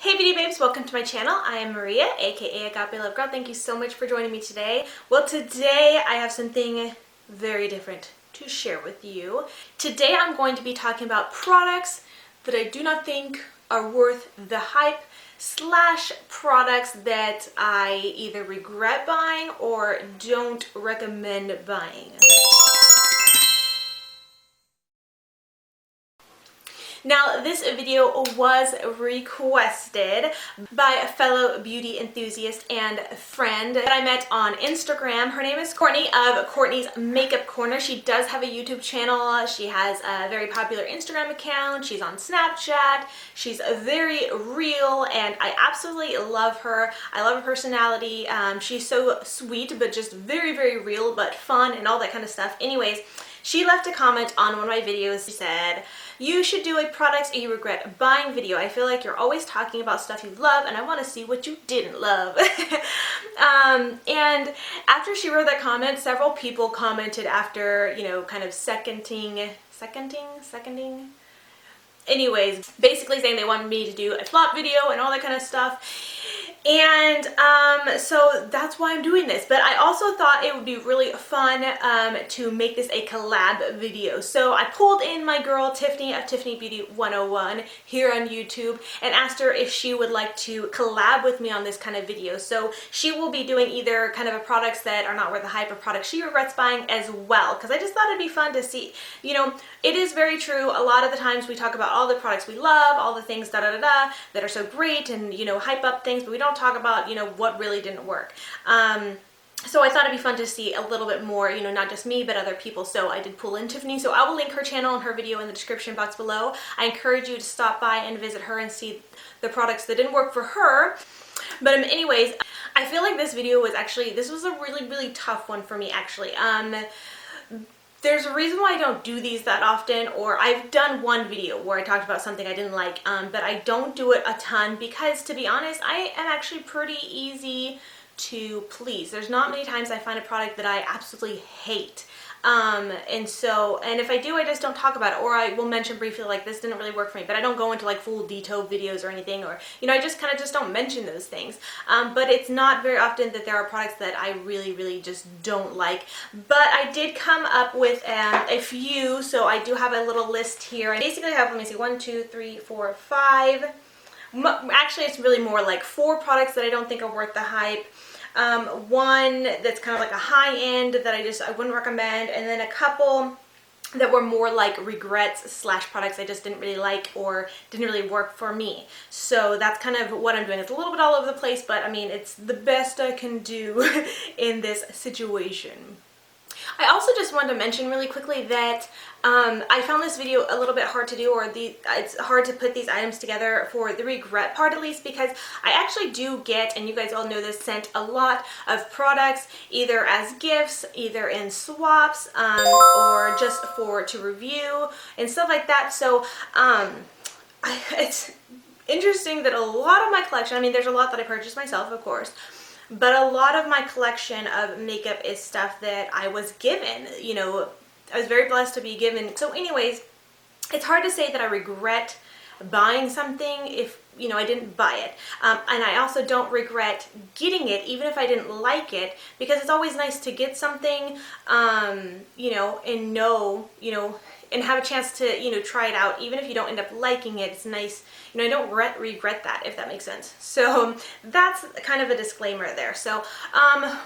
Hey beauty babes, welcome to my channel. I am Maria, aka Agape Love Girl. Thank you so much for joining me today. Well, today I have something very different to share with you. Today I'm going to be talking about products that I do not think are worth the hype / products that I either regret buying or don't recommend buying. Now, this video was requested by a fellow beauty enthusiast and friend that I met on Instagram. Her name is Courtney of Courtney's Makeup Corner. She does have a YouTube channel. She has a very popular Instagram account. She's on Snapchat. She's very real and I absolutely love her. I love her personality. She's so sweet, but just very, very real, but fun and all that kind of stuff. Anyways, she left a comment on one of my videos. She said, "You should do a products you regret buying video. I feel like you're always talking about stuff you love and I want to see what you didn't love." And after she wrote that comment, several people commented after, you know, kind of seconding. Anyways, basically saying they wanted me to do a flop video and all that kind of stuff. And so that's why I'm doing this. But I also thought it would be really fun to make this a collab video. So I pulled in my girl Tiffany of Tiffany Beauty 101 here on YouTube and asked her if she would like to collab with me on this kind of video. So she will be doing either kind of a products that are not worth the hype or products she regrets buying as well. Because I just thought it'd be fun to see, you know, it is very true. A lot of the times we talk about all the products we love, all the things that are so great and, you know, hype up things, but we don't talk about, you know, what really didn't work. So I thought it'd be fun to see a little bit more, you know, not just me, but other people. So I did pull in Tiffany. So I will link her channel and her video in the description box below. I encourage you to stop by and visit her and see the products that didn't work for her. But anyways, I feel like this video was actually, this was a really, really tough one for me actually. There's a reason why I don't do these that often, or I've done one video where I talked about something I didn't like, but I don't do it a ton because, to be honest, I am actually pretty easy to please. There's not many times I find a product that I absolutely hate. And if I do, I just don't talk about it, or I will mention briefly like this didn't really work for me, but I don't go into like full detailed videos or anything, or, you know, I just kind of just don't mention those things. But it's not very often that there are products that I really, really just don't like. But I did come up with a few, so I do have a little list here. I basically have, let me see, 1, 2, 3, 4, 5. Actually, it's really more like 4 products that I don't think are worth the hype. One that's kind of like a high end that I wouldn't recommend, and then a couple that were more like regrets / products I just didn't really like or didn't really work for me. So that's kind of what I'm doing. It's a little bit all over the place, but I mean, it's the best I can do in this situation. I also just wanted to mention really quickly that I found this video a little bit hard to do, or it's hard to put these items together for the regret part at least, because I actually do get, and you guys all know this, sent a lot of products either as gifts, either in swaps, or just to review and stuff like that. So it's interesting that a lot of my collection, I mean, there's a lot that I purchased myself, of course, but a lot of my collection of makeup is stuff that I was given. You know, I was very blessed to be given. So anyways, it's hard to say that I regret buying something if, you know, I didn't buy it. And I also don't regret getting it even if I didn't like it, because it's always nice to get something, you know, and know, you know, and have a chance to, you know, try it out. Even if you don't end up liking it, it's nice, you know, I don't regret that, if that makes sense. So that's kind of a disclaimer there. So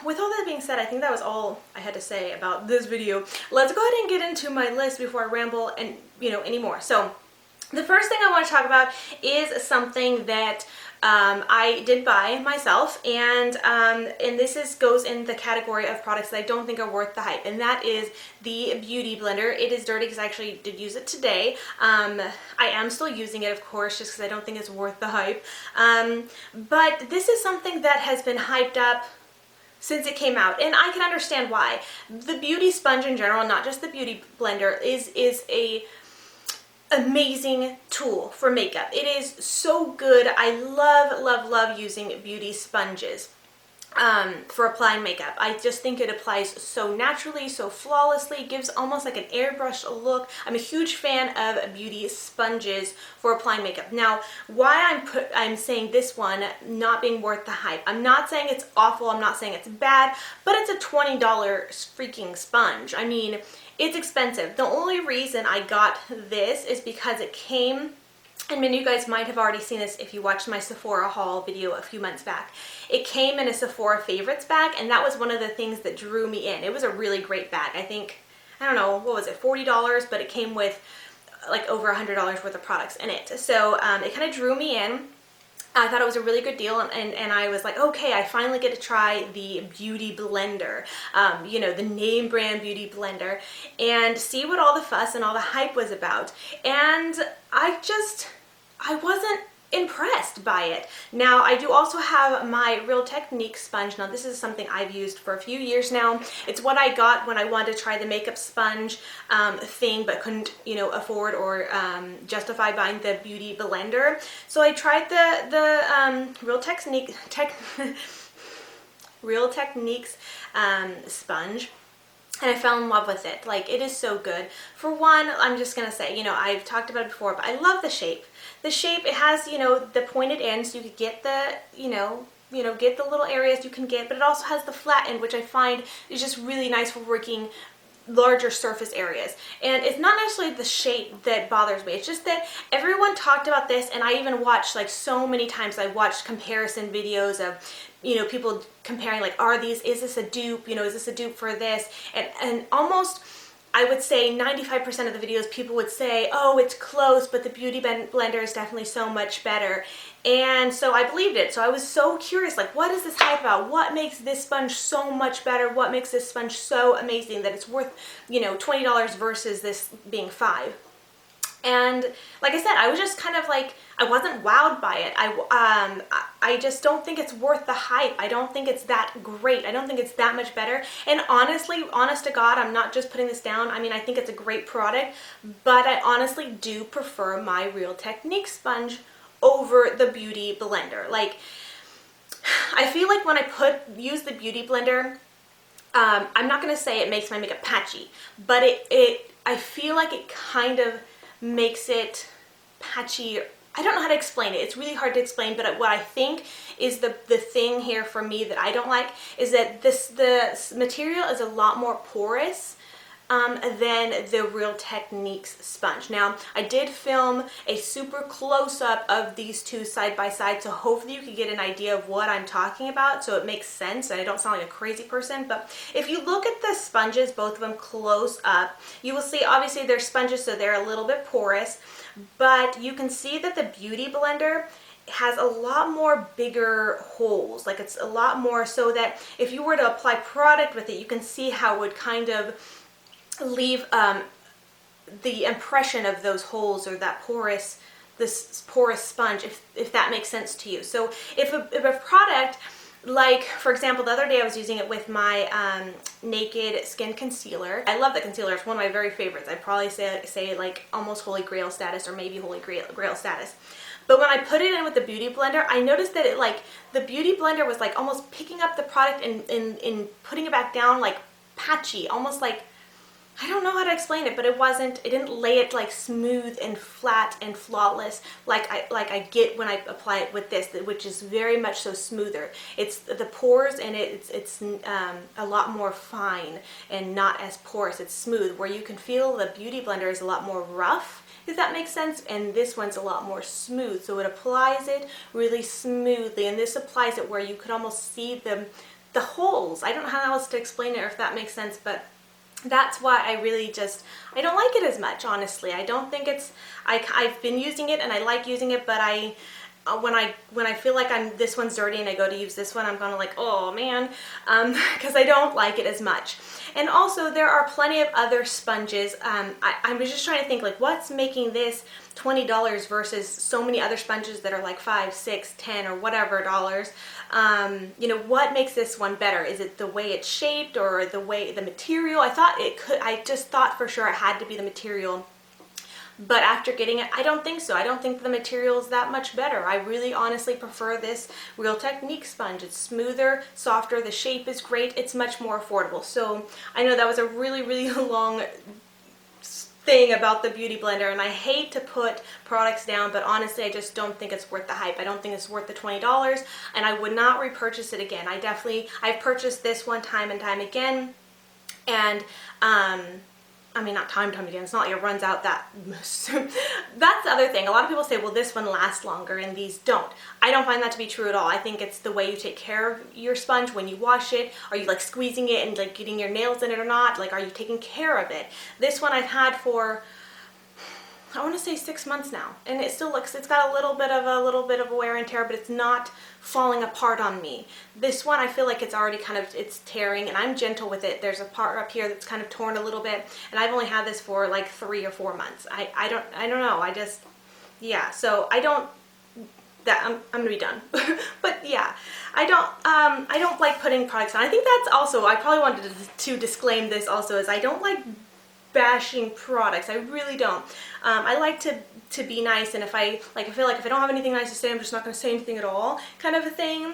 with all that being said, I think that was all I had to say about this video. Let's go ahead and get into my list before I ramble and, you know, anymore. So the first thing I want to talk about is something that I did buy myself, and this goes in the category of products that I don't think are worth the hype, and that is the Beauty Blender. It is dirty because I actually did use it today. I am still using it, of course, just because I don't think it's worth the hype. But this is something that has been hyped up since it came out, and I can understand why. The beauty sponge in general, not just the Beauty Blender, is a amazing tool for makeup. It is so good. I love using beauty sponges. for applying makeup. I just think it applies so naturally, so flawlessly, gives almost like an airbrushed look. I'm a huge fan of beauty sponges for applying makeup. Now, why I'm saying this one not being worth the hype. I'm not saying it's awful, I'm not saying it's bad, but it's a $20 freaking sponge. I mean, it's expensive. The only reason I got this is because it came, and many of you guys might have already seen this if you watched my Sephora haul video a few months back. It came in a Sephora favorites bag, and that was one of the things that drew me in. It was a really great bag. I think, I don't know, what was it, $40, but it came with like over $100 worth of products in it. So it kind of drew me in. I thought it was a really good deal, and I was like, okay, I finally get to try the beauty blender, you know, the name brand beauty blender, and see what all the fuss and all the hype was about. And I wasn't impressed by it. Now, I do also have my Real Techniques sponge. Now, this is something I've used for a few years now. It's what I got when I wanted to try the makeup sponge thing, but couldn't, you know, afford or justify buying the beauty blender. So I tried the Real Techniques sponge. And I fell in love with it. Like, it is so good. For one, I'm just gonna say, you know, I've talked about it before, but I love the shape. The shape, it has, you know, the pointed end, so you could get the, you know, get the little areas you can get, but it also has the flat end, which I find is just really nice for working larger surface areas. And it's not necessarily the shape that bothers me. It's just that everyone talked about this, and I even watched, like, so many times I watched comparison videos of, you know, people comparing, like, is this a dupe? You know, is this a dupe for this? And almost, I would say 95% of the videos people would say, oh, it's close, but the beauty blender is definitely so much better. And so I believed it. So I was so curious, like, what is this hype about? What makes this sponge so much better? What makes this sponge so amazing that it's worth, you know, $20 versus this being $5? And like I said, I was just kind of like, I wasn't wowed by it. I just don't think it's worth the hype. I don't think it's that great. I don't think it's that much better. And honestly, honest to God, I'm not just putting this down. I mean, I think it's a great product, but I honestly do prefer my Real Techniques sponge over the beauty blender. Like, I feel like when I use the beauty blender, I'm not going to say it makes my makeup patchy, but I feel like it kind of makes it patchy. I don't know how to explain it. It's really hard to explain, but what I think is the thing here for me that I don't like is that the material is a lot more porous than the Real Techniques sponge. Now, I did film a super close-up of these two side by side, so hopefully you can get an idea of what I'm talking about, so it makes sense and I don't sound like a crazy person. But if you look at the sponges, both of them close up, you will see obviously they're sponges, so they're a little bit porous, but you can see that the beauty blender has a lot more bigger holes. Like, it's a lot more so that if you were to apply product with it, you can see how it would kind of leave the impression of those holes or that this porous sponge, if that makes sense to you. So if a product, like, for example, the other day I was using it with my Naked Skin Concealer. I love that concealer. It's one of my very favorites. I'd probably say like almost Holy Grail status, or maybe Holy Grail status. But when I put it in with the beauty blender, I noticed that it, like, the beauty blender was like almost picking up the product and putting it back down, like patchy, almost like, I don't know how to explain it, but it didn't lay it like smooth and flat and flawless like I get when I apply it with this, which is very much so smoother. It's the pores, and it's a lot more fine and not as porous. It's smooth, where you can feel the beauty blender is a lot more rough, if that makes sense, and this one's a lot more smooth, so it applies it really smoothly, and this applies it where you could almost see the holes. I don't know how else to explain it, or if that makes sense, but that's why I don't like it as much, honestly. I don't think it's, I've been using it and I like using it, but when I feel like this one's dirty and I go to use this one, I'm gonna like, oh man, because I don't like it as much. And also, there are plenty of other sponges. I was just trying to think, like, what's making this $20 versus so many other sponges that are like $5, $6, $10, or whatever dollars. You know, what makes this one better? Is it the way it's shaped, or the material? I just thought for sure it had to be the material. but after getting it, I don't think so. I don't think the material is that much better. I really honestly prefer this Real Technique sponge. It's smoother, softer, the shape is great, it's much more affordable. So I know that was a really, really long thing about the Beauty Blender, and I hate to put products down, but honestly I just don't think it's worth the hype. I don't think it's worth the $20, and I would not repurchase it again. I've purchased this one time and time again, and I mean, not time again, it's not like it runs out that soon. That's the other thing. A lot of people say, well, this one lasts longer and these don't. I don't find that to be true at all. I think it's the way you take care of your sponge when you wash it. Are you like squeezing it and like getting your nails in it or not? Like, are you taking care of it? This one I've had for, I want to say 6 months now, and it still looks, it's got a little bit of wear and tear, but it's not falling apart on me. This one I feel like it's already kind of, it's tearing, and I'm gentle with it. There's a part up here that's kind of torn a little bit, and I've only had this for like 3 or 4 months. I don't know. I just, yeah. So I don't. I'm gonna be done. But yeah, I don't like putting products on. I think that's also, I probably wanted to disclaim this also, is I don't like bashing products. I really don't. I like to be nice, and if I feel like if I don't have anything nice to say, I'm just not going to say anything at all, kind of a thing.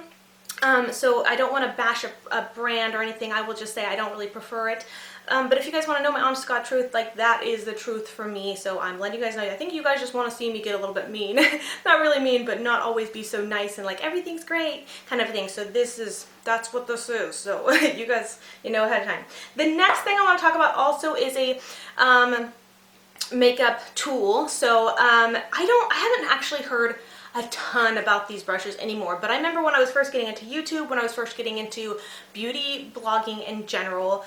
So I don't want to bash a brand or anything. I will just say I don't really prefer it. But if you guys want to know my honest to God truth, like, that is the truth for me. So I'm letting you guys know. I think you guys just want to see me get a little bit mean. Not really mean, but not always be so nice and like everything's great kind of thing. So that's what this is. So you guys, you know ahead of time. The next thing I want to talk about also is a makeup tool. So I haven't actually heard a ton about these brushes anymore, but I remember when I was first getting into YouTube, when I was first getting into beauty blogging in general,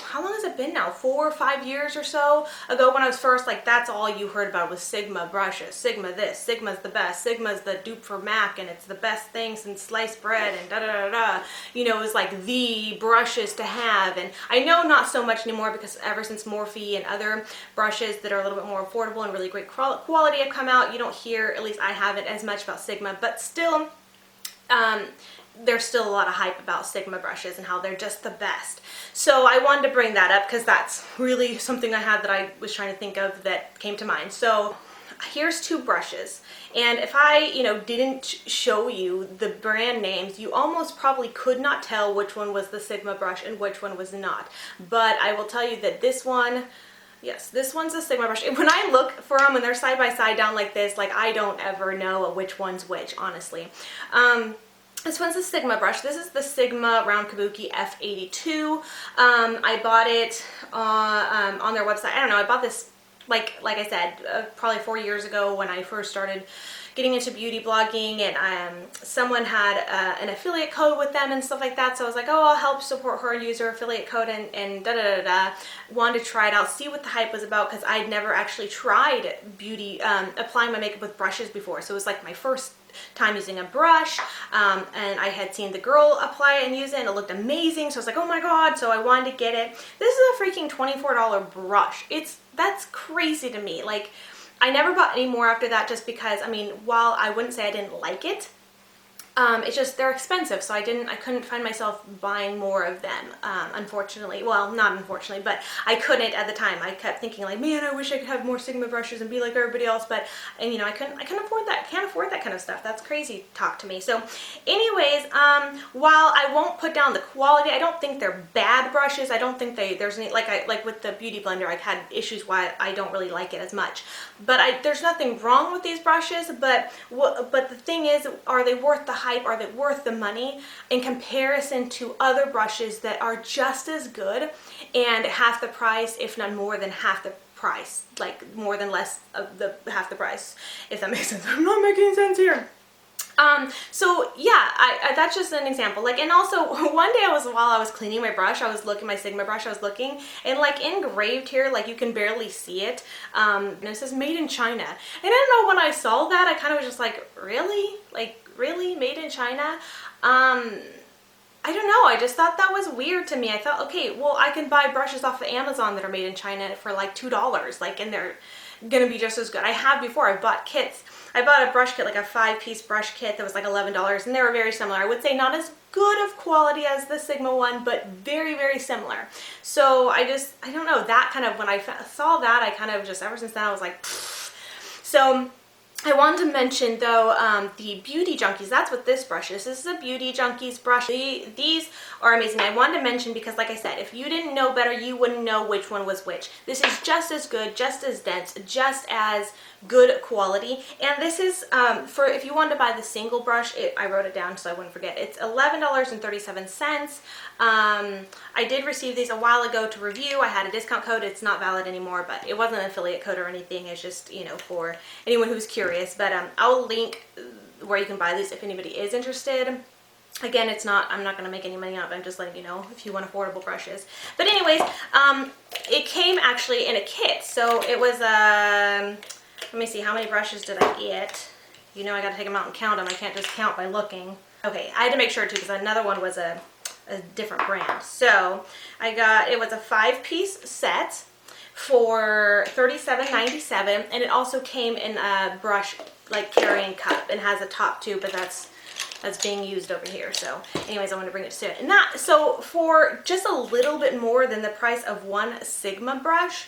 how long has it been now? 4 or 5 years or so ago, when I was first, like, that's all you heard about was Sigma brushes. Sigma this, Sigma's the best, Sigma's the dupe for MAC, and it's the best thing since sliced bread, and da da da da. You know, it was like the brushes to have. And I know not so much anymore, because ever since Morphe and other brushes that are a little bit more affordable and really great quality have come out, you don't hear, at least I haven't, as much about Sigma, but still, there's still a lot of hype about Sigma brushes and how they're just the best. So I wanted to bring that up because that's really something I had that I was trying to think of that came to mind. So here's 2 brushes, and if I, didn't show you the brand names, you almost probably could not tell which one was the Sigma brush and which one was not. But I will tell you that this one, yes, this one's a Sigma brush. When I look for them and they're side by side down like this, like, I don't ever know which one's which, honestly. This one's a Sigma brush. This is the Sigma Round Kabuki F82. I bought it on their website. I don't know. I bought this, like I said, probably 4 years ago when I first started getting into beauty blogging, and someone had an affiliate code with them and stuff like that. So I was like, oh, I'll help support her and use her affiliate code, and da da da da. Wanted to try it out, see what the hype was about, because I'd never actually tried applying my makeup with brushes before. So it was like my first time using a brush, and I had seen the girl apply it and use it, and it looked amazing. So I was like, oh my god. So I wanted to get it. This is a freaking $24 brush. That's crazy to me. Like, I never bought any more after that, just because, I mean, while I wouldn't say I didn't like it, it's just, they're expensive, so I couldn't find myself buying more of them, unfortunately. Well, not unfortunately, but I couldn't at the time. I kept thinking, like, man, I wish I could have more Sigma brushes and be like everybody else, but, and I couldn't afford that. Can't afford that kind of stuff. That's crazy talk to me. So anyways, while I won't put down the quality, I don't think they're bad brushes. I don't think there's any, like with the Beauty Blender, I've had issues why I don't really like it as much. But there's nothing wrong with these brushes, but the thing is, are they worth the hype? Are they worth the money in comparison to other brushes that are just as good and half the price, if not more than half the price, like more than less of the half the price, if that makes sense. I'm not making sense here. So yeah, that's just an example. Like, and also one day while I was cleaning my brush, I was looking, my Sigma brush, I was looking, and like engraved here, like you can barely see it, and it says made in China. And I don't know, when I saw that, I kind of was just like, really? Like, really? Made in China? I don't know, I just thought that was weird to me. I thought, okay, well, I can buy brushes off of Amazon that are made in China for like $2, like, and gonna be just as good. I have before, I bought kits. I bought a brush kit, like a 5-piece brush kit that was like $11, and they were very similar. I would say not as good of quality as the Sigma one, but very, very similar. So I don't know, that kind of, when I saw that, I kind of just, ever since then, I was like, pfft. So I wanted to mention though, the Beauty Junkies, that's what this brush is. This is a Beauty Junkies brush. These are amazing. I wanted to mention because, like I said, if you didn't know better, you wouldn't know which one was which. This is just as good, just as dense, just as good quality. And this is, for if you wanted to buy the single brush, I wrote it down so I wouldn't forget. It's $11.37. I did receive these a while ago to review. I had a discount code. It's not valid anymore, but it wasn't an affiliate code or anything. It's just, you know, for anyone who's curious. But I'll link where you can buy these if anybody is interested. Again, I'm not going to make any money out of it. I'm just letting you know if you want affordable brushes. But anyways, it came actually in a kit. So it was, let me see, how many brushes did I get? You know, I got to take them out and count them. I can't just count by looking. Okay, I had to make sure too, because another one was a different brand. So it was a 5-piece set for $37.97, and it also came in a brush like carrying cup and has a top too, but that's being used over here. So anyways, I want to bring it soon. And so for just a little bit more than the price of one Sigma brush,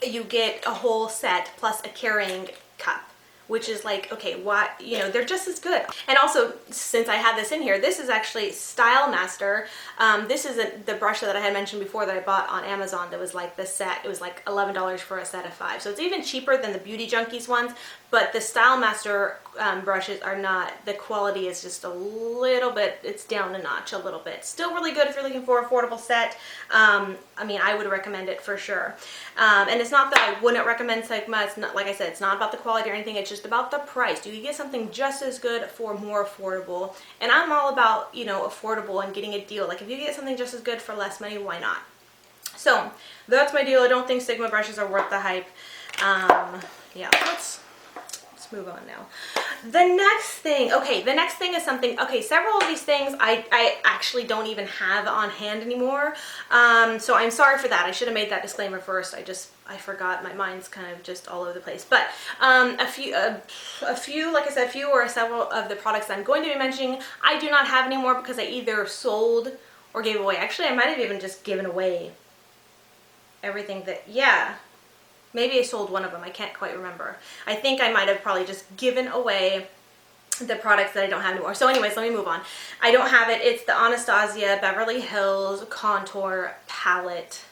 you get a whole set plus a carrying cup, which is like, okay, why, you know, they're just as good. And also, since I had this in here, this is actually Style Master. This is the brush that I had mentioned before that I bought on Amazon that was like the set. It was like $11 for a set of 5. So it's even cheaper than the Beauty Junkies ones, but the Style Master brushes are not, the quality is just a little bit, it's down a notch a little bit. Still really good if you're looking for an affordable set. I mean, I would recommend it for sure. And it's not that I wouldn't recommend Sigma. It's not, like I said, it's not about the quality or anything. It's just about the price. You can get something just as good for more affordable. And I'm all about, you know, affordable and getting a deal. Like if you get something just as good for less money, why not? So that's my deal. I don't think Sigma brushes are worth the hype. Yeah, let's move on now. The next thing is something, okay, several of these things I actually don't even have on hand anymore. So I'm sorry for that. I should have made that disclaimer first. I forgot. My mind's kind of just all over the place. But a few, like I said, a few or several of the products I'm going to be mentioning, I do not have anymore because I either sold or gave away. Actually, I might have even just given away everything that, yeah. Maybe I sold one of them. I can't quite remember. I think I might have probably just given away the products that I don't have anymore. So anyways, let me move on. I don't have it. It's the Anastasia Beverly Hills Contour Palette.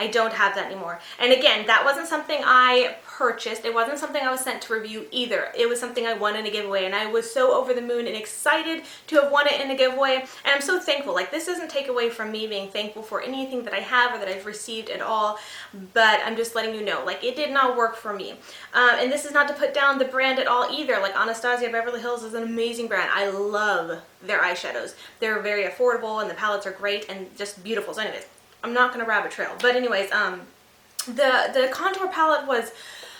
I don't have that anymore. And again, that wasn't something I purchased. It wasn't something I was sent to review either. It was something I won in a giveaway, and I was so over the moon and excited to have won it in a giveaway. And I'm so thankful. Like, this doesn't take away from me being thankful for anything that I have or that I've received at all, but I'm just letting you know, like, it did not work for me. And this is not to put down the brand at all either. Like, Anastasia Beverly Hills is an amazing brand. I love their eyeshadows. They're very affordable, and the palettes are great and just beautiful. So anyways, I'm not gonna rabbit trail, but anyways, the contour palette was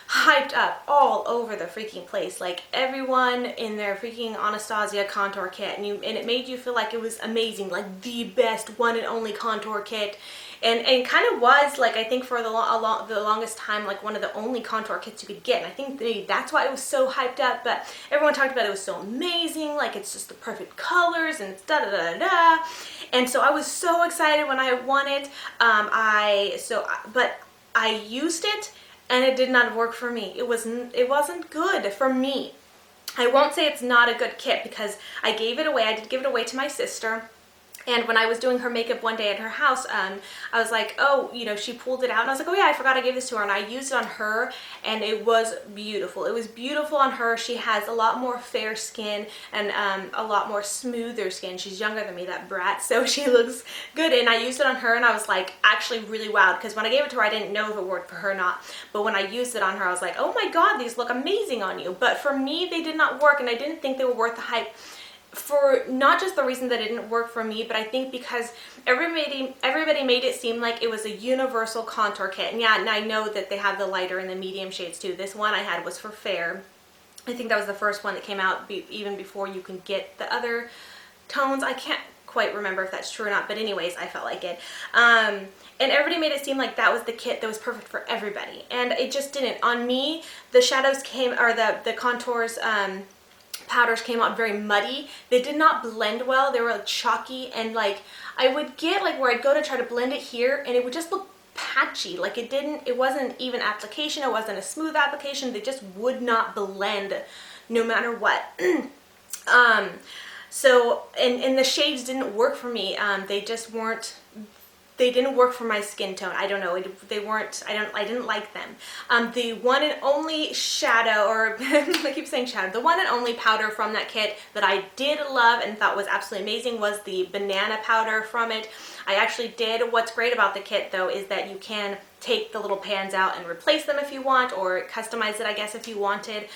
hyped up all over the freaking place. Like, everyone in their freaking Anastasia contour kit, and it made you feel like it was amazing, like the best one and only contour kit, and kind of was, like, I think for the longest time, like one of the only contour kits you could get. And I think maybe that's why it was so hyped up. But everyone talked about it was so amazing, like it's just the perfect colors and da da da da. And so I was so excited when I won it. But I used it, and it did not work for me. It wasn't good for me. I won't say it's not a good kit because I gave it away. I did give it away to my sister. And when I was doing her makeup one day at her house, I was like, oh, you know, she pulled it out. And I was like, oh yeah, I forgot I gave this to her. And I used it on her, and it was beautiful. It was beautiful on her. She has a lot more fair skin and a lot more smoother skin. She's younger than me, that brat. So she looks good. And I used it on her, and I was like actually really wowed. Because when I gave it to her, I didn't know if it worked for her or not. But when I used it on her, I was like, oh my God, these look amazing on you. But for me, they did not work. And I didn't think they were worth the hype. For not just the reason that it didn't work for me, but I think because everybody made it seem like it was a universal contour kit. And yeah, and I know that they have the lighter and the medium shades too. This one I had was for fair. I think that was the first one that came out even before you can get the other tones. I can't quite remember if that's true or not, but anyways, I felt like it. And everybody made it seem like that was the kit that was perfect for everybody, and it just didn't. On me, the shadows came, or the contours, powders came out very muddy. They did not blend well. They were like chalky, and like I would get like where I'd go to try to blend it here and it would just look patchy. Like it wasn't even application. It wasn't a smooth application. They just would not blend no matter what. So, and the shades didn't work for me. They just weren't, they didn't work for my skin tone. I don't know. They weren't, I didn't like them. The one and only shadow, or I keep saying shadow, the one and only powder from that kit that I did love and thought was absolutely amazing was the banana powder from it. I actually did. What's great about the kit though is that you can take the little pans out and replace them if you want, or customize it, I guess, if you wanted.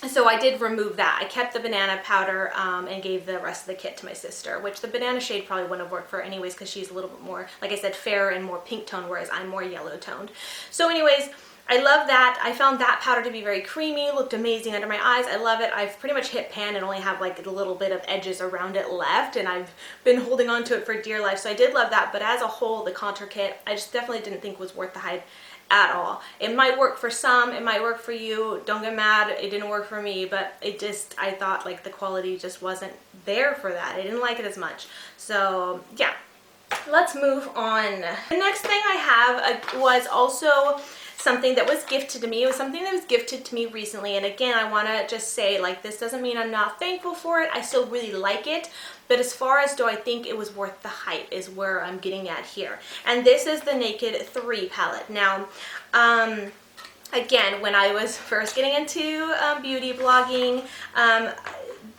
So I did remove that. I kept the banana powder and gave the rest of the kit to my sister, which the banana shade probably wouldn't have worked for her anyways because she's a little bit more, like I said, fairer and more pink toned, whereas I'm more yellow toned. So anyways, I love that. I found that powder to be very creamy, looked amazing under my eyes. I love it. I've pretty much hit pan and only have like a little bit of edges around it left, and I've been holding on to it for dear life. So I did love that, but as a whole, the contour kit, I just definitely didn't think was worth the hype at all. It might work for some, it might work for you. Don't get mad, it didn't work for me, but it just, I thought like the quality just wasn't there for that. I didn't like it as much. So yeah, let's move on. The next thing I have was also something that was gifted to me. It was something that was gifted to me recently, and again, I want to just say, like, this doesn't mean I'm not thankful for it. I still really like it, but as far as do I think it was worth the hype is where I'm getting at here. And this is the Naked 3 palette. Now, again, when I was first getting into beauty blogging,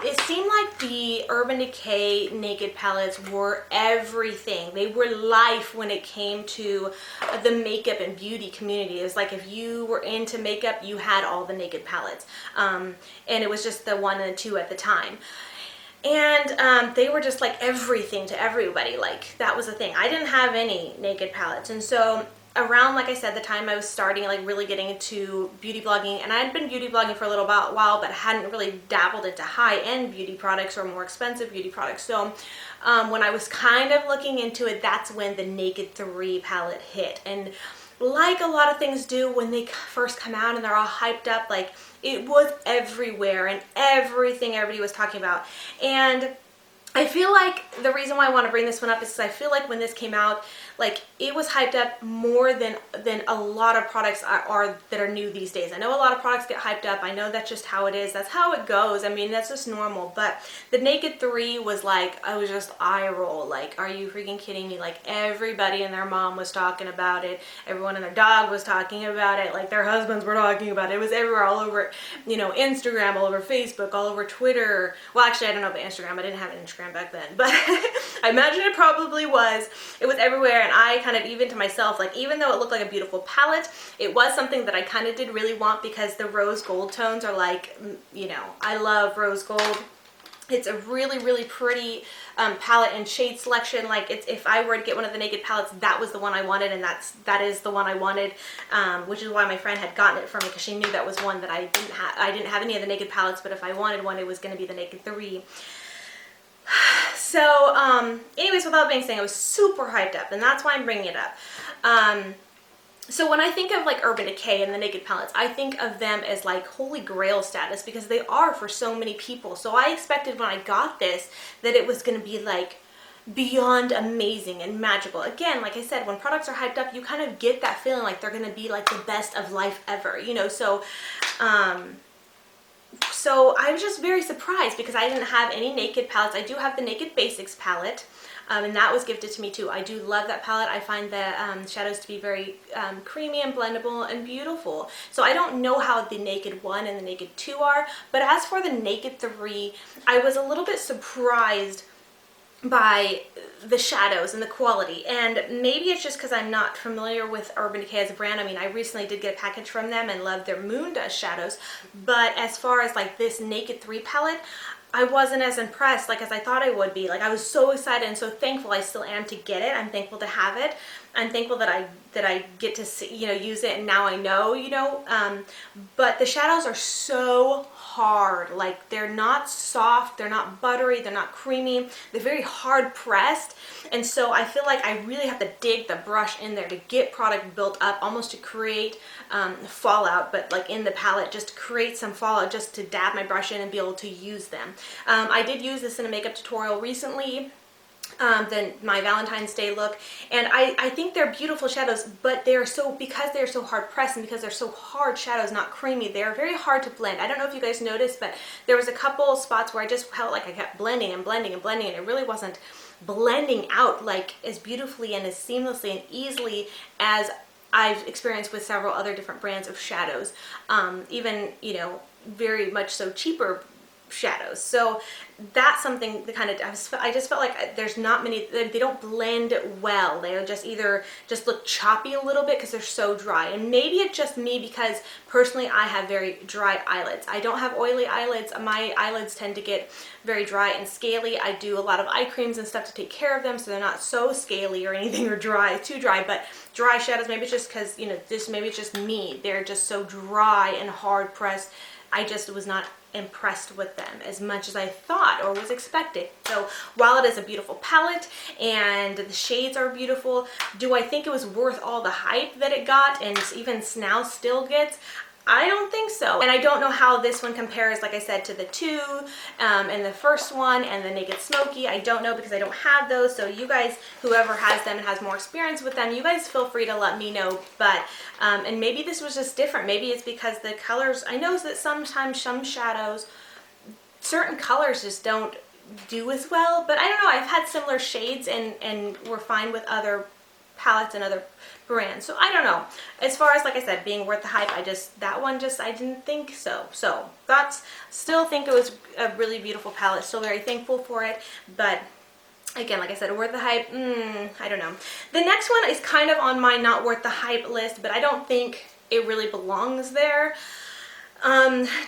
it seemed like the Urban Decay Naked palettes were everything. They were life when it came to the makeup and beauty community. It was like if you were into makeup, you had all the Naked palettes. And it was just the 1 and the 2 at the time. And they were just like everything to everybody. Like, that was the thing. I didn't have any Naked palettes. And so around, like I said, the time I was starting, like really getting into beauty blogging, and I had been beauty blogging for a little while, but hadn't really dabbled into high-end beauty products or more expensive beauty products. So when I was kind of looking into it, that's when the Naked 3 palette hit. And like a lot of things do when they first come out and they're all hyped up, like it was everywhere and everything everybody was talking about. And I feel like the reason why I want to bring this one up is because I feel like when this came out, like it was hyped up more than a lot of products are that are new these days. I know a lot of products get hyped up. I know that's just how it is. That's how it goes. I mean, that's just normal. But the Naked 3 was like, I was just eye roll. Like, are you freaking kidding me? Like, everybody and their mom was talking about it. Everyone and their dog was talking about it. Like, their husbands were talking about it. It was everywhere, all over, you know, Instagram, all over Facebook, all over Twitter. Well, actually, I don't know about Instagram. I didn't have an Instagram back then, but I imagine it probably was. It was everywhere, and I kind of, even to myself, like, even though it looked like a beautiful palette, it was something that I kind of did really want because the rose gold tones are like, you know, I love rose gold. It's a really, really pretty palette and shade selection. Like, it's, if I were to get one of the Naked palettes, that was the one I wanted, and that is the one I wanted, which is why my friend had gotten it for me, because she knew that was one that I didn't have any of the Naked palettes, but if I wanted one, it was going to be the Naked 3. So, anyways, without being saying, I was super hyped up, and that's why I'm bringing it up. So when I think of like Urban Decay and the Naked palettes, I think of them as like holy grail status because they are for so many people. So I expected when I got this that it was going to be like beyond amazing and magical. Again, like I said, when products are hyped up, you kind of get that feeling like they're going to be like the best of life ever, you know. So I was just very surprised because I didn't have any Naked palettes. I do have the Naked Basics palette, and that was gifted to me too. I do love that palette. I find the shadows to be very creamy and blendable and beautiful. So I don't know how the Naked 1 and the Naked 2 are, but as for the Naked 3, I was a little bit surprised by the shadows and the quality, and maybe it's just because I'm not familiar with Urban Decay as a brand. I mean, I recently did get a package from them and loved their Moon Dust shadows, but as far as like this Naked 3 palette, I wasn't as impressed like as I thought I would be. Like I was so excited and so thankful. I still am to get it. I'm thankful to have it. I'm thankful that I get to see, you know, use it, and now I know, you know. But the shadows are so hard. Like they're not soft, they're not buttery, they're not creamy. They're very hard pressed, and so I feel like I really have to dig the brush in there to get product built up, almost to create fallout, but like in the palette, just to create some fallout, just to dab my brush in and be able to use them. I did use this in a makeup tutorial recently, than my Valentine's Day look, and I think they're beautiful shadows, but they're so, because they're so hard pressed and because they're so hard shadows, not creamy, they're very hard to blend. I don't know if you guys noticed, but there was a couple spots where I just felt like I kept blending and blending and blending, and it really wasn't blending out like as beautifully and as seamlessly and easily as I've experienced with several other different brands of shadows, even, you know, very much so cheaper shadows. So that's something that kind of, I just felt like there's not many, they don't blend well. They just either just look choppy a little bit because they're so dry. And maybe it's just me, because personally I have very dry eyelids. I don't have oily eyelids. My eyelids tend to get very dry and scaly. I do a lot of eye creams and stuff to take care of them, so they're not so scaly or anything or dry, too dry. But dry shadows, maybe it's just because, you know, maybe it's just me. They're just so dry and hard pressed. I just was not impressed with them as much as I thought or was expecting. So while it is a beautiful palette and the shades are beautiful, do I think it was worth all the hype that it got and even now still gets? I don't think so. And I don't know how this one compares, like I said, to the two and the first one and the Naked Smoky. I don't know, because I don't have those. So you guys, whoever has them and has more experience with them, you guys feel free to let me know. But and maybe this was just different. Maybe it's because the colors, I know that sometimes some shadows, certain colors just don't do as well. But I don't know, I've had similar shades and we're fine with other palettes and other brands. So I don't know. As far as, like I said, being worth the hype, that one I didn't think so. So that's, still think it was a really beautiful palette. Still very thankful for it. But again, like I said, worth the hype, I don't know. The next one is kind of on my not worth the hype list, but I don't think it really belongs there.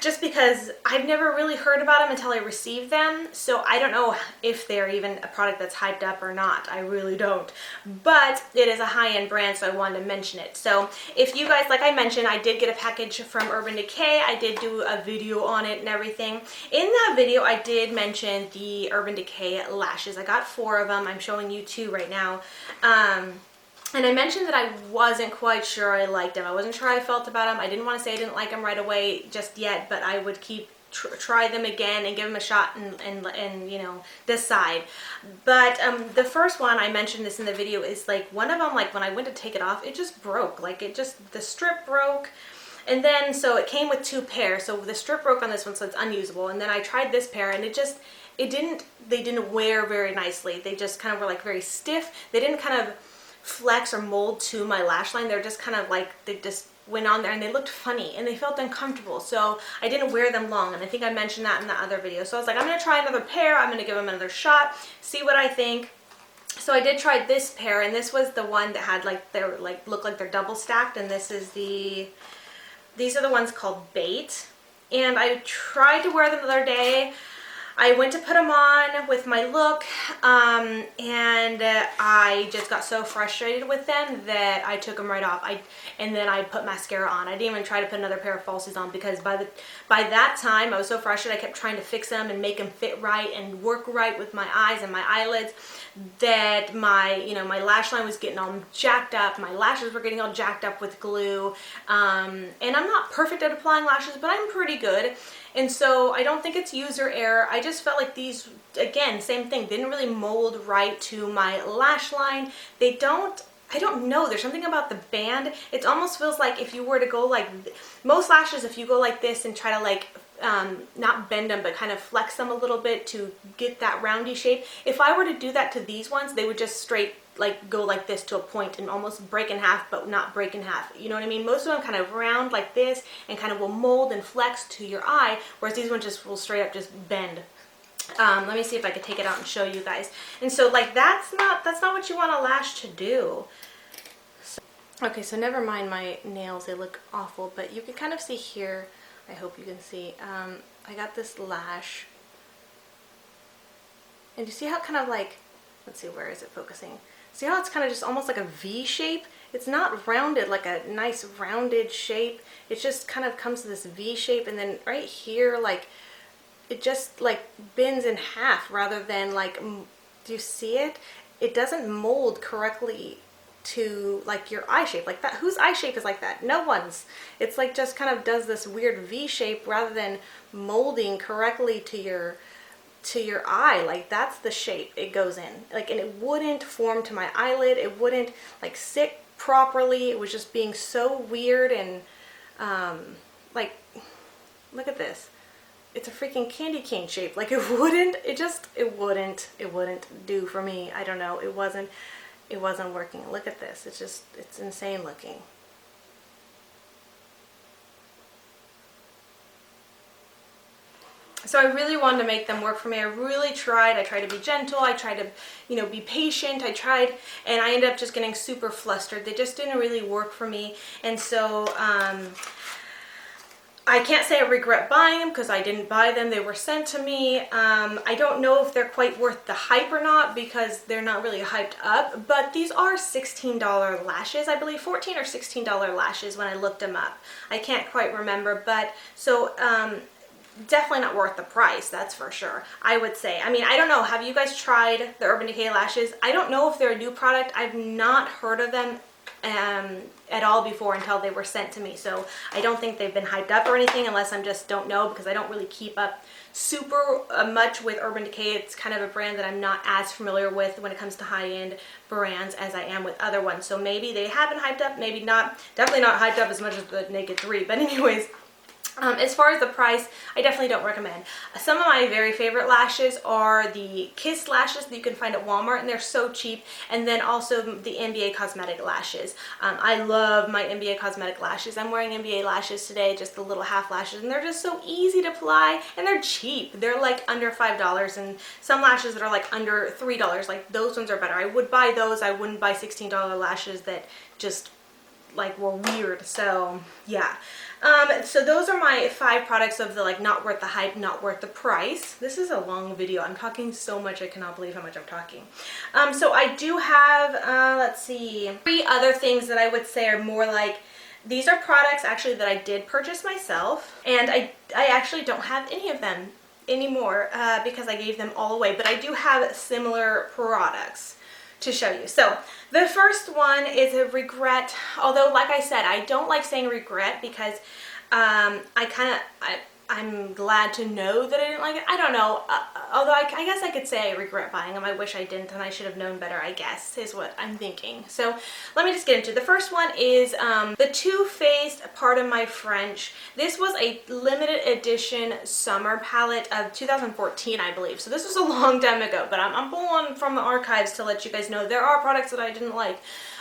Just because I've never really heard about them until I received them, so I don't know if they're even a product that's hyped up or not. I really don't. But it is a high-end brand, so I wanted to mention it. So if you guys, like I mentioned, I did get a package from Urban Decay. I did do a video on it and everything. In that video, I did mention the Urban Decay lashes. I got 4 of them. I'm showing you 2 right now. And I mentioned that I wasn't quite sure I liked them. I wasn't sure how I felt about them. I didn't want to say I didn't like them right away just yet, but I would keep try them again and give them a shot and you know, decide. But the first one, I mentioned this in the video, is like one of them, like when I went to take it off, it just broke. Like it just, the strip broke. And then, so it came with 2 pairs. So the strip broke on this one, so it's unusable. And then I tried this pair, and they didn't wear very nicely. They just kind of were like very stiff. They didn't kind of flex or mold to my lash line. They're just kind of like, they just went on there and they looked funny and they felt uncomfortable. So I didn't wear them long, and I think I mentioned that in the other video. So I was like, I'm going to try another pair. I'm going to give them another shot, see what I think. So I did try this pair, and this was the one that had like, they're like, look like they're double stacked, and this is these are the ones called Bait. And I tried to wear them the other day. I went to put them on with my look, and I just got so frustrated with them that I took them right off. And then I put mascara on. I didn't even try to put another pair of falsies on, because by that time I was so frustrated. I kept trying to fix them and make them fit right and work right with my eyes and my eyelids, that my lash line was getting all jacked up. My lashes were getting all jacked up with glue. And I'm not perfect at applying lashes, but I'm pretty good. And so I don't think it's user error. I just felt like these, again, same thing, didn't really mold right to my lash line. I don't know, there's something about the band. It almost feels like if you were to go like, most lashes, if you go like this and try to like, not bend them, but kind of flex them a little bit to get that roundy shape. If I were to do that to these ones, they would just straight like go like this to a point and almost break in half, but not break in half. You know what I mean? Most of them kind of round like this and kind of will mold and flex to your eye, whereas these ones just will straight up just bend. Let me see if I could take it out and show you guys. And so like that's not what you want a lash to do. Okay, so never mind my nails, they look awful, but you can kind of see here, I hope you can see, I got this lash And you see how it kind of like, let's see, where is it focusing? See how it's kind of just almost like a V shape? It's not rounded like a nice rounded shape. It just kind of comes to this V shape, and then right here, like, it just like bends in half rather than like, do you see it? It doesn't mold correctly to like your eye shape like that. Whose eye shape is like that? No one's. It's like just kind of does this weird V shape rather than molding correctly to your eye. Like, that's the shape it goes in. Like, and it wouldn't form to my eyelid. It wouldn't like sit properly. It was just being so weird. And like, look at this. It's a freaking candy cane shape. Like, it wouldn't do for me. I don't know. It wasn't working. Look at this. It's insane looking. So I really wanted to make them work for me. I really tried. I tried to be gentle. I tried to, you know, be patient. I tried, and I ended up just getting super flustered. They just didn't really work for me. And so, I can't say I regret buying them because I didn't buy them. They were sent to me. I don't know if they're quite worth the hype or not because they're not really hyped up, but these are $16 lashes, I believe, $14 or $16 lashes when I looked them up. I can't quite remember, but so definitely not worth the price, that's for sure, I would say. I mean, I don't know. Have you guys tried the Urban Decay lashes? I don't know if they're a new product. I've not heard of them at all before until they were sent to me, so I don't think they've been hyped up or anything, unless I just don't know, because I don't really keep up super much with Urban Decay. It's kind of a brand that I'm not as familiar with when it comes to high-end brands as I am with other ones, so maybe they have been hyped up, maybe not. Definitely not hyped up as much as the Naked 3, but anyways, as far as the price, I definitely don't recommend. Some of my very favorite lashes are the Kiss lashes that you can find at Walmart, and they're so cheap. And then also the NBA Cosmetic lashes. I love my NBA Cosmetic lashes. I'm wearing NBA lashes today, just the little half lashes, and they're just so easy to apply, and they're cheap. They're like under $5, and some lashes that are like under $3. Like, those ones are better. I would buy those. I wouldn't buy $16 lashes that just like were weird. So yeah. So those are my 5 products of the like not worth the hype, not worth the price. This is a long video. I'm talking so much. I cannot believe how much I'm talking. So I do have, let's see, 3 other things that I would say are more like, these are products actually that I did purchase myself, and I actually don't have any of them anymore because I gave them all away, but I do have similar products to show you. So the first one is a regret, although like I said, I don't like saying regret because I'm glad to know that I didn't like it. I don't know, although I guess I could say I regret buying them. I wish I didn't, and I should have known better, I guess, is what I'm thinking. So let me just get into it. The first one is the Too Faced Pardon My French. This was a limited edition summer palette of 2014, I believe. So this was a long time ago, but I'm pulling from the archives to let you guys know there are products that I didn't like.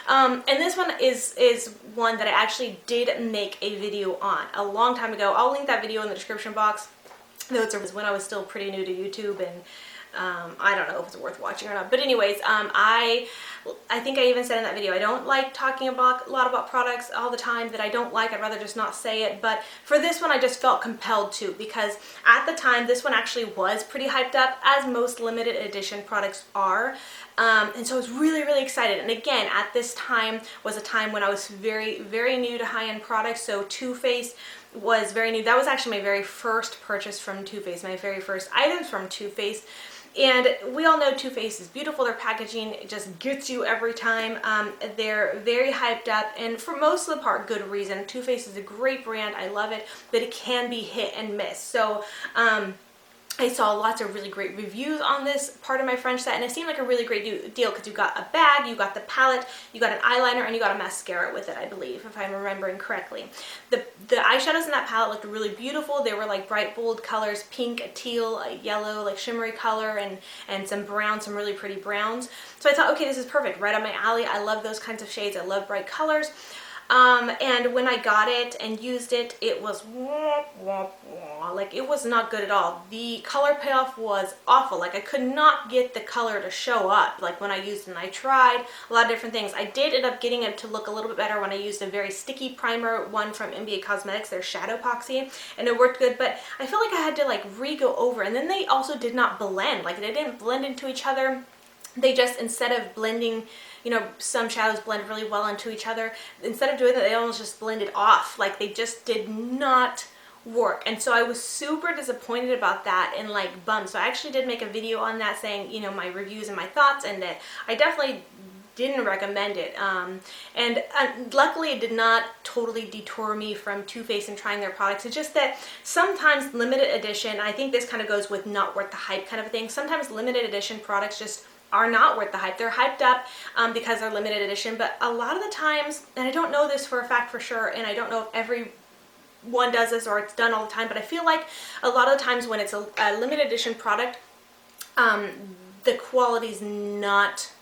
And this one is one that I actually did make a video on a long time ago. I'll link that video in the description box, though it's when I was still pretty new to YouTube, and I don't know if it's worth watching or not. But anyways, I think I even said in that video, I don't like talking a lot about products all the time that I don't like. I'd rather just not say it. But for this one, I just felt compelled to, because at the time, this one actually was pretty hyped up, as most limited edition products are. And so I was really, really excited. And again, at this time was a time when I was very, very new to high-end products. So Too Faced was very new. That was actually my very first purchase from Too Faced, my very first items from Too Faced. And we all know Too Faced is beautiful. Their packaging just gets you every time. They're very hyped up, and for most of the part, good reason. Too Faced is a great brand. I love it, but it can be hit and miss. So I saw lots of really great reviews on this Pardon My French set, and it seemed like a really great deal because you got a bag, you got the palette, you got an eyeliner, and you got a mascara with it, I believe, if I'm remembering correctly. The eyeshadows in that palette looked really beautiful. They were like bright, bold colors, pink, a teal, a yellow, like shimmery color, and some brown, some really pretty browns. So I thought, okay, this is perfect, right up my alley. I love those kinds of shades. I love bright colors. And when I got it and used it, it was like it was not good at all. The color payoff was awful. Like I could not get the color to show up like when I used it. And I tried a lot of different things. I did end up getting it to look a little bit better when I used a very sticky primer one from NBA Cosmetics, their Shadow Epoxy, and it worked good. But I feel like I had to like re-go over, and then they also did not blend. Like they didn't blend into each other. They just, instead of blending, you know, some shadows blend really well into each other. Instead of doing that, they almost just blended off. Like they just did not work. And so I was super disappointed about that and like bummed. So I actually did make a video on that saying, you know, my reviews and my thoughts, and that I definitely didn't recommend it. And luckily it did not totally detour me from Too Faced and trying their products. It's just that sometimes limited edition, I think this kind of goes with not worth the hype kind of a thing. Sometimes limited edition products just are not worth the hype. They're hyped up because they're limited edition, but a lot of the times, and I don't know this for a fact for sure, and I don't know if everyone does this or it's done all the time, but I feel like a lot of the times when it's a limited edition product, the quality's not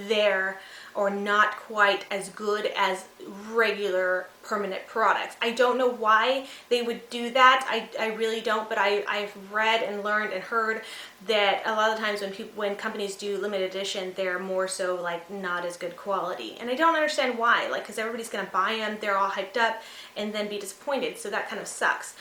there or not quite as good as regular permanent products. I don't know why they would do that. I really don't, but I've read and learned and heard that a lot of times when companies do limited edition, they're more so like not as good quality. And I don't understand why, like, because everybody's gonna buy them, they're all hyped up, and then be disappointed. So that kind of sucks.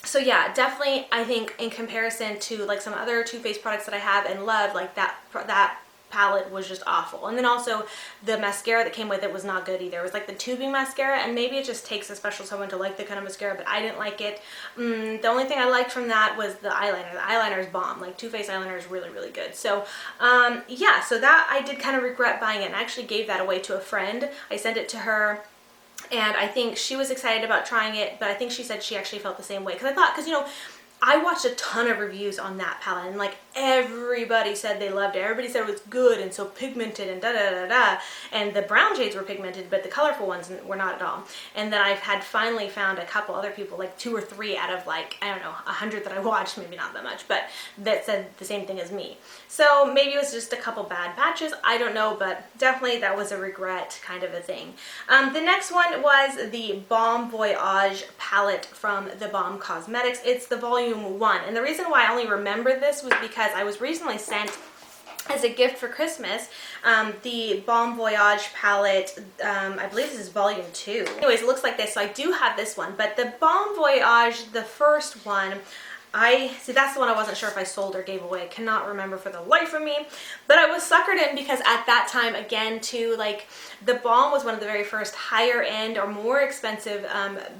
So yeah, definitely I think in comparison to like some other Too Faced products that I have and love, like that palette was just awful. And then also the mascara that came with it was not good either. It was like the tubing mascara, and maybe it just takes a special someone to like the kind of mascara, but I didn't like it. The only thing I liked from that was the eyeliner. The eyeliner is bomb. Like Too Faced eyeliner is really, really good. So yeah, so that I did kind of regret buying it, and I actually gave that away to a friend. I sent it to her, and I think she was excited about trying it, but I think she said she actually felt the same way. Because you know, I watched a ton of reviews on that palette, and like everybody said they loved it. Everybody said it was good and so pigmented and da-da-da-da. And the brown shades were pigmented, but the colorful ones were not at all. And then I've had finally found a couple other people, like 2 or 3 out of like, I don't know, 100 that I watched, maybe not that much, but that said the same thing as me. So maybe it was just a couple bad batches, I don't know, but definitely that was a regret kind of a thing. The next one was the Balm Voyage palette from the Balm Cosmetics. It's the volume 1. And the reason why I only remember this was because I was recently sent as a gift for Christmas the Balm Voyage palette. I believe this is volume 2. Anyways, it looks like this, so I do have this one. But the Balm Voyage, the first one, that's the one I wasn't sure if I sold or gave away. I cannot remember for the life of me, but I was suckered in because at that time, again, too, like the Balm was one of the very first higher end or more expensive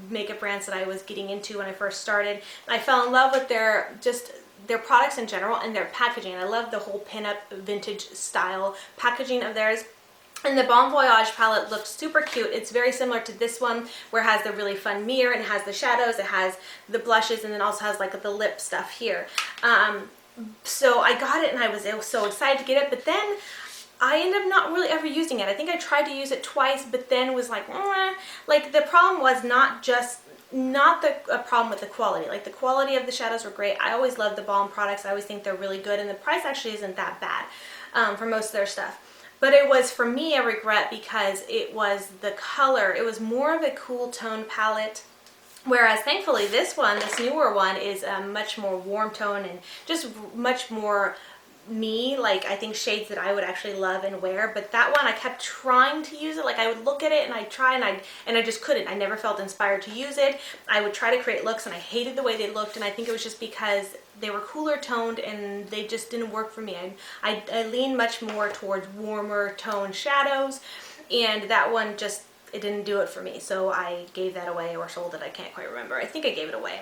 makeup brands that I was getting into when I first started. I fell in love with their products in general and their packaging. I love the whole pin-up vintage style packaging of theirs. And the Balm Voyage palette looked super cute. It's very similar to this one, where it has the really fun mirror and it has the shadows, it has the blushes, and then also has like the lip stuff here. So I got it and I was so excited to get it, but then I ended up not really ever using it. I think I tried to use it twice, but then was like, like the problem was not a problem with the quality. Like the quality of the shadows were great. I always love the Balm products. I always think they're really good, and the price actually isn't that bad for most of their stuff. But it was, for me, a regret because it was the color. It was more of a cool tone palette. Whereas, thankfully, this newer one, is a much more warm tone and just much more me, like I think shades that I would actually love and wear. But that one, I kept trying to use it. Like I would look at it and I'd try and I just couldn't. I never felt inspired to use it. I would try to create looks and I hated the way they looked, and I think it was just because they were cooler toned and they just didn't work for me. I lean much more towards warmer tone shadows, and that one just, it didn't do it for me. So I gave that away or sold it. I can't quite remember. I think I gave it away.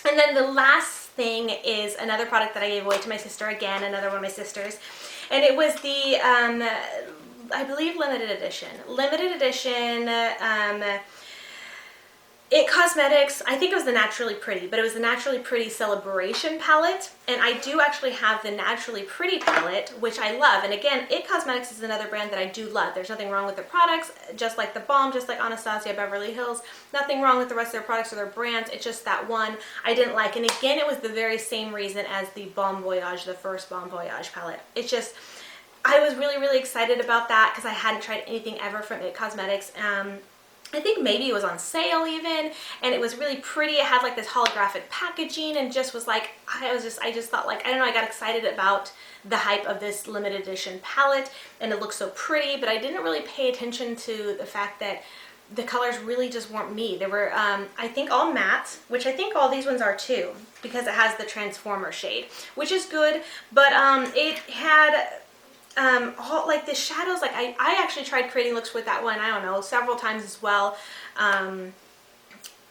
And then the last thing is another product that I gave away to my sister, again, another one of my sisters. And it was the, I believe, limited edition. Limited edition, It Cosmetics, I think it was the Naturally Pretty, but it was the Naturally Pretty Celebration palette. And I do actually have the Naturally Pretty palette, which I love. And again, It Cosmetics is another brand that I do love. There's nothing wrong with their products, just like the Balm, just like Anastasia Beverly Hills. Nothing wrong with the rest of their products or their brands. It's just that one I didn't like. And again, it was the very same reason as the Balm Voyage, the first Balm Voyage palette. It's just, I was really excited about that because I hadn't tried anything ever from It Cosmetics. I think maybe it was on sale even, and it was really pretty. It had like this holographic packaging and just was like, I just thought like, I don't know, I got excited about the hype of this limited edition palette, and it looked so pretty, but I didn't really pay attention to the fact that the colors really just weren't me. They were, I think, all matte, which I think all these ones are too, because it has the Transformer shade, which is good, but it had all like the shadows. Like I actually tried creating looks with that one, I don't know, several times as well.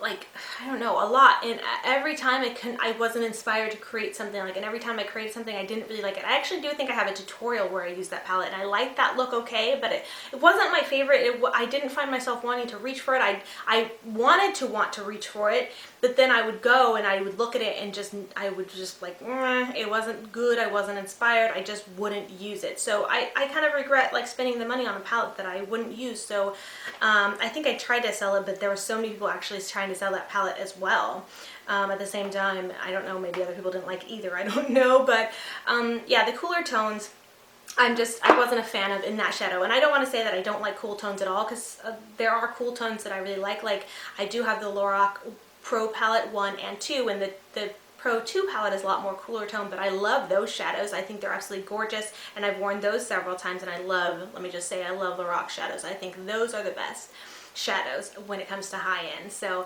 Like, I don't know, a lot, and every time I wasn't inspired to create something, like, and every time I created something I didn't really like it. I actually do think I have a tutorial where I use that palette, and I like that look okay, but it wasn't my favorite. I didn't find myself wanting to reach for it. I wanted to want to reach for it, but then I would go and I would look at it and I would just like, it wasn't good, I wasn't inspired, I just wouldn't use it. So I kind of regret like spending the money on a palette that I wouldn't use. So I think I tried to sell it, but there were so many people actually trying to sell that palette as well at the same time. I don't know, maybe other people didn't like either, I don't know, but yeah, the cooler tones I wasn't a fan of in that shadow. And I don't want to say that I don't like cool tones at all, because there are cool tones that I really like I do have the Lorac Pro palette 1 and 2, and the Pro 2 palette is a lot more cooler tone, but I love those shadows. I think they're absolutely gorgeous, and I've worn those several times, and let me just say, I love Lorac shadows. I think those are the best shadows when it comes to high end. So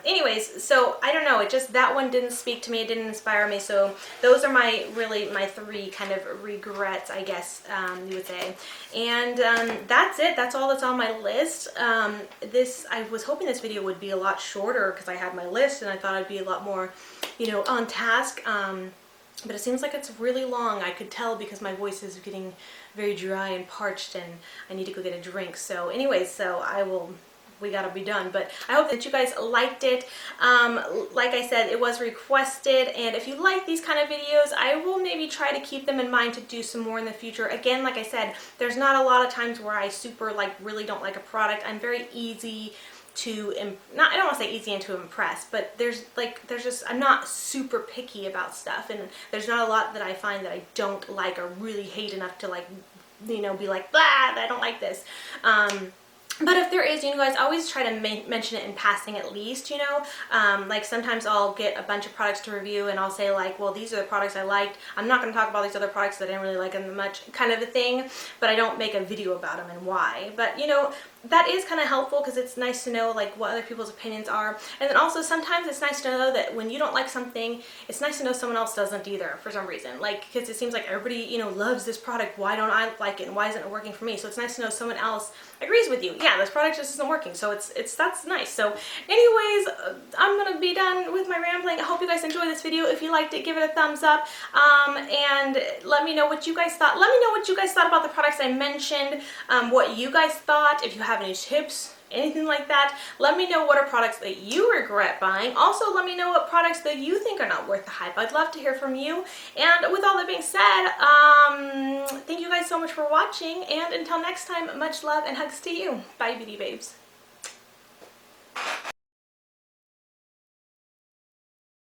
anyways, so I don't know, that one didn't speak to me, it didn't inspire me. So those are my three kind of regrets, I guess you would say. And that's it, that's all that's on my list. I was hoping this video would be a lot shorter because I had my list and I thought I'd be a lot more, you know, on task. But it seems like it's really long. I could tell because my voice is getting very dry and parched, and I need to go get a drink. So anyways, we gotta be done. But I hope that you guys liked it. Like I said, it was requested, and if you like these kind of videos, I will maybe try to keep them in mind to do some more in the future. Again, like I said, there's not a lot of times where I really don't like a product. I'm very easy to, I don't want to say easy and to impress, but I'm not super picky about stuff, and there's not a lot that I find that I don't like or really hate enough to like, you know, be like, blah, I don't like this. But if there is, you guys, always try to mention it in passing at least, you know. Like sometimes I'll get a bunch of products to review and I'll say like, well, these are the products I liked. I'm not going to talk about these other products that I didn't really like them much, kind of a thing. But I don't make a video about them and why. But, you know, that is kind of helpful because it's nice to know like what other people's opinions are. And then also sometimes it's nice to know that when you don't like something, it's nice to know someone else doesn't either for some reason. Like, because it seems like everybody, you know, loves this product. Why don't I like it, and why isn't it working for me? So it's nice to know someone else agrees with you. Yeah, this product just isn't working. So that's nice. So anyways, I'm gonna be done with my rambling. I hope you guys enjoyed this video. If you liked it, give it a thumbs up, and let me know what you guys thought. Let me know what you guys thought about the products I mentioned, what you guys thought. If you have any tips, anything like that, let me know what are products that you regret buying. Also, let me know what products that you think are not worth the hype. I'd love to hear from you. And with all that being said, thank you guys so much for watching, and until next time, much love and hugs to you. Bye, beauty babes.